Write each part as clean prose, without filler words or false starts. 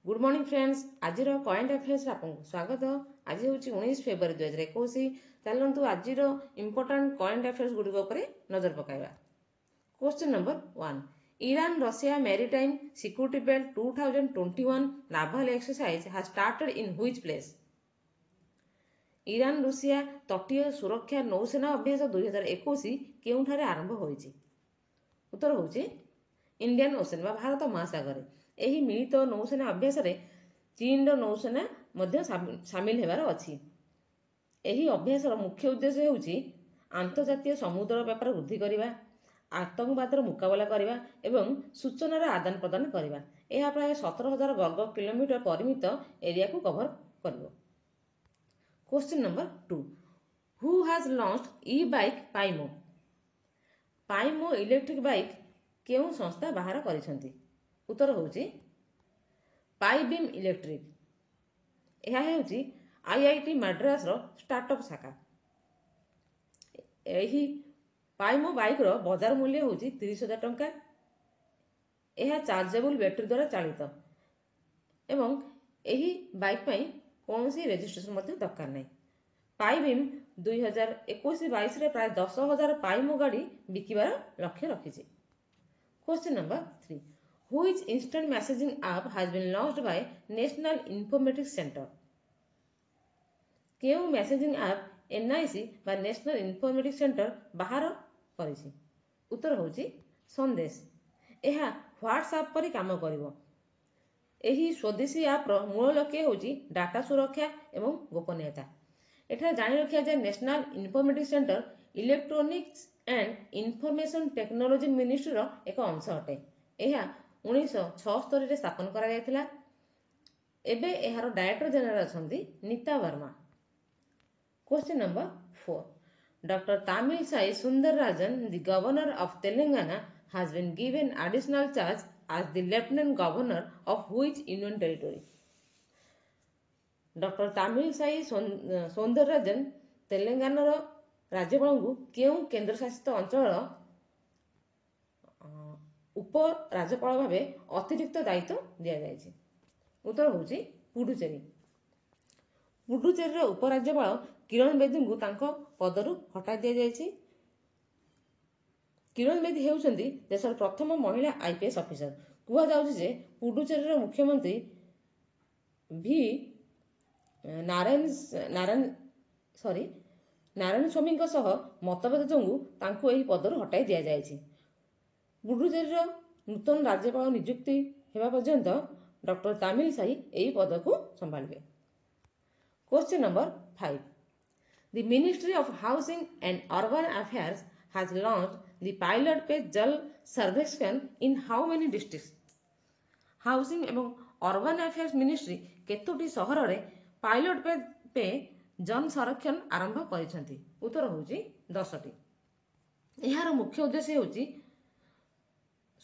Good morning friends आज current affairs आपको स्वागत। आज हूँ 19 फेब्रुआरी 2021। चलतु आज इंपोर्टाट करंट अफेयर्स गुड़िक नजर पकाइबा। Question number 1 Iran Russia maritime security belt 2021 naval exercise has started in which place. Iran रूसिया तटीय सुरक्षा नौसेना अभ्यास 2021 केउठारे आरंभ होइछि। उत्तर होउछि इंडियन ओशन बा भारत महासागर। यही मिलित नौसेना अभ्यास चीन नौसेना सामिल होबार अछि। यही अभ्यास मुख्य उद्देश्य होउछि आंतर्जातीय समुद्र व्यापार वृद्धि करने, आतंकवाद मुकाबला करने एवं सूचनार आदान प्रदान करने। यह प्राय 17,000 वर्ग किलोमीटर परिमित एरिया को कवर कर। Question number 2 who has launched e bike Pimo. Pimo electric bike केउं संस्था बाहर करिसेंती। उत्तर होउछि पाइबीम इलेक्ट्रिक। यह हेउछि आईआईटी मद्रास रो स्टार्टअप शाखा। यही पाइमो बाइक रो बाजार मूल्य होउछि 30,000 टंका। यह चार्जेबल बैटरी द्वारा चालित एवं यही बाइक पई कोनोसी रजिस्ट्रेशन मध्ये दरकार नै। पाइबीम 2021-22 रे प्राय 10,000 पाइमो गाड़ी बिकिबार लक्ष्य रखिछि। Question number 3 Which instant messaging app has been launched by National Informatics Center? केउ मैसेजिंग ऐप एनआईसी बा नेशनल इनफॉर्मेटिक्स सेंटर बाहर करिछि। उत्तर होउछि संदेश। यह व्हाट्सएप परि काम करिवो। एही स्वदेशी ऐप रो मूल लक्ष्य होउछि डाटा सुरक्षा एवं गोपनीयता। एठा जानि रखिया जे national informatics centre electronics and information technology ministry रो एक अंश अटे। यह 1976 रे स्थापन करा जायतिला। एबे एहार डायरेक्टर जनरल अछंती Neeta Verma. Question number 4 doctor Tamilisai Soundararajan the governor of Telangana has been given additional charge as the lieutenant governor of which union territory? Doctor Tamilisai Soundararajan Telangana रो राज्यपाल को केउ केंद्र शासित अंचल उप राज्यपाल भावे अतिरिक्त दायित्व दिया जायछि। उत्तर होउछि पुडुचेरी। पुडुचेरी रो उपराज्यपाल किरण बेदी को तांको पदरु हटा दिया जायछि। किरण बेदी हेउछन्ती देशर प्रथम महिला आईपीएस ऑफिसर। कुआ जाउछि जे पुडुचेरी रो मुख्यमंत्री भी नारायण स्वामी सह मतभेद जोगु तांको एही पदरु हटाई दिया जायछि। पुडुचेरी रो नूतन राज्यपाल नियुक्ति हेबा पर्यंत डॉक्टर तामिलसाई एही पद को संभालिबे। Question number 5 the ministry of housing and urban affairs has launched the pilot page जल सर्वेक्षण in how many districts? Housing एवं अर्बन अफेयर्स मिनिस्ट्री केतोटी सहर रे पायलट पे जन संरक्षण आरंभ करिसेंती। उत्तर होउछि 10टी। एहार मुख्य उद्देश्य होउछि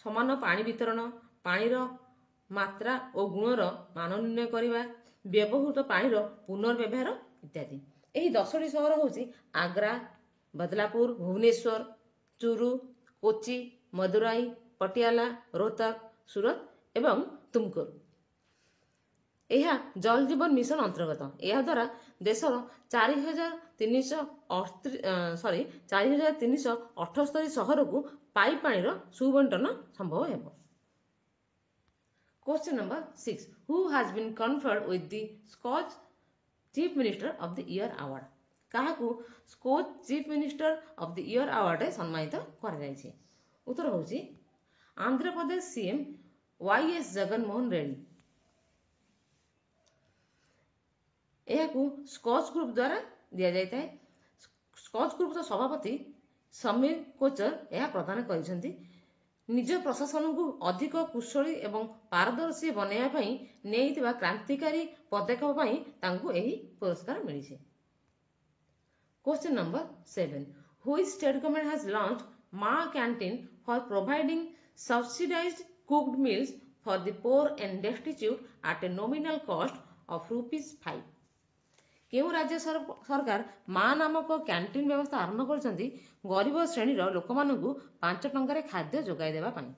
समान पानी वितरण, पानीर मात्रा और गुणर मान निर्णय करने, व्यवहृत पानीर पुनर्व्यवहार इत्यादि। यही 10टी सहर होउछि आग्रा, बदलापुर, भुवनेश्वर, चूरू, कोची, मदुराई, पटियाला, रोहतक, सूरत एवं तुमकुर। यह जल जीवन मिशन अंतर्गत। यह द्वारा देशर 4,378 सहर को पाइप पानी सुबंटन संभव हेबो। Question number 6 who has been conferred with the Skoch chief minister of the year award. काहाकू Skoch chief minister of the year award सम्मानित करा जायछि। उत्तर होउछि आंध्र प्रदेश सीएम वाईएस जगनमोहन रेड्डी। यह स्कॉच ग्रुप द्वारा दिया जाता है। स्कॉच ग्रुप सभापति समीर कोचर यह प्रदान करिसेंती। निज प्रशासन को अधिक कुशली एवं पारदर्शी बनाइबा पई नेइतिबा क्रांतिकारी पदक्षेप पई तांको एही पुरस्कार मिलिছে। Question number 7 which state government has launched Maa canteen for providing subsidised cooked meals for the poor and destitute at a nominal cost of ₹5। केउ राज्य सरकार माँ नामक कैंटीन व्यवस्था आरंभ करछन्ती गरीब श्रेणीर लोक मानकु 5 टंकार खाद्य जोगाई देबा पई।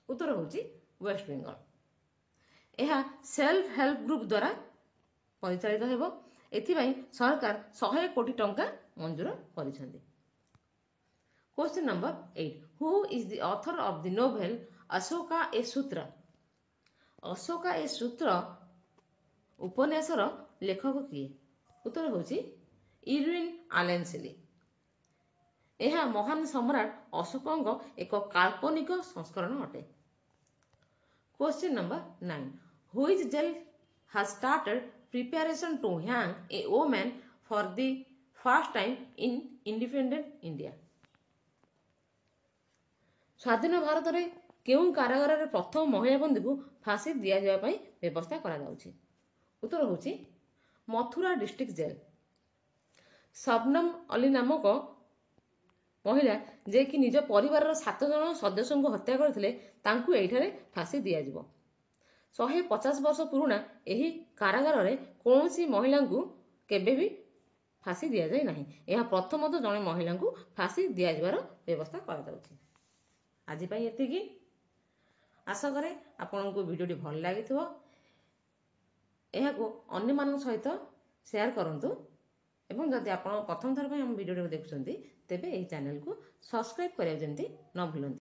उत्तर होउछि वेस्ट बेंगल। ଏହା ସେଲ୍ଫ ହେଲ୍ପ ଗ୍ରୁପ ଦ୍ୱାରା ପରିଚାଳିତ ହେବ। ଏଥିପାଇଁ ସରକାର 100 କୋଟି ଟଙ୍କା ମଞ୍ଜୁର କରିଛନ୍ତି। Question number 8. Who is the author of the novel Ashoka a Sutra? Ashoka ଏ ସୂତ୍ର ଉପନ୍ୟାସର ଲେଖକ କିଏ? ଉତ୍ତର ହେଉଛି ଇରୱିନ୍ ଆଲେନ୍ ସେଲି। ଏହା ମହାନ ସମ୍ରାଟ ଅଶୋକଙ୍କ ଏକ କାଳ୍ପନିକ ସଂସ୍କରଣ ଅଟେ। Question number 9. Which jail has started preparation to hang a woman for the first time in independent India? ସ୍ୱାଧୀନ ଭାରତରେ କେଉଁ କାରାଗାରରେ ପ୍ରଥମ ମହିଳା ବନ୍ଦୀକୁ ଫାଶୀ ଦିଆଯିବା ପାଇଁ ବ୍ୟବସ୍ଥା କରାଯାଉଛି? ଉତ୍ତର ହେଉଛି ମଥୁରା ଡିଷ୍ଟ୍ରିକ୍ଟ ଜେଲ୍। ଶବନମ ଅଲି ନାମକ ମହିଳା ଯିଏକି ନିଜ ପରିବାରର 7 ଜଣ ସଦସ୍ୟଙ୍କୁ ହତ୍ୟା କରିଥିଲେ ତାଙ୍କୁ ଏହିଠାରେ ଫାଶୀ ଦିଆଯିବ। 150 ବର୍ଷ ପୁରୁଣା ଏହି କାରାଗାରରେ କୌଣସି ମହିଳାଙ୍କୁ କେବେ ବି ଫାଶୀ ଦିଆଯାଇ ନାହିଁ। ଏହା ପ୍ରଥମତଃ ଜଣେ ମହିଳାଙ୍କୁ ଫାଶୀ ଦିଆଯିବାର ବ୍ୟବସ୍ଥା କରାଯାଉଛି। ଆଜି ପାଇଁ ଏତିକି। ଆଶା କରେ ଆପଣଙ୍କୁ ଭିଡ଼ିଓଟି ଭଲ ଲାଗିଥିବ। ଏହାକୁ ଅନ୍ୟମାନଙ୍କ ସହିତ ସେୟାର କରନ୍ତୁ ଏବଂ ଯଦି ଆପଣ ପ୍ରଥମ ଥର ପାଇଁ ଆମ ଭିଡ଼ିଓଟିକୁ ଦେଖୁଛନ୍ତି ତେବେ ଏହି ଚ୍ୟାନେଲକୁ ସବସ୍କ୍ରାଇବ୍ କରିବାକୁ ଯେମିତି ନ ଭୁଲନ୍ତୁ।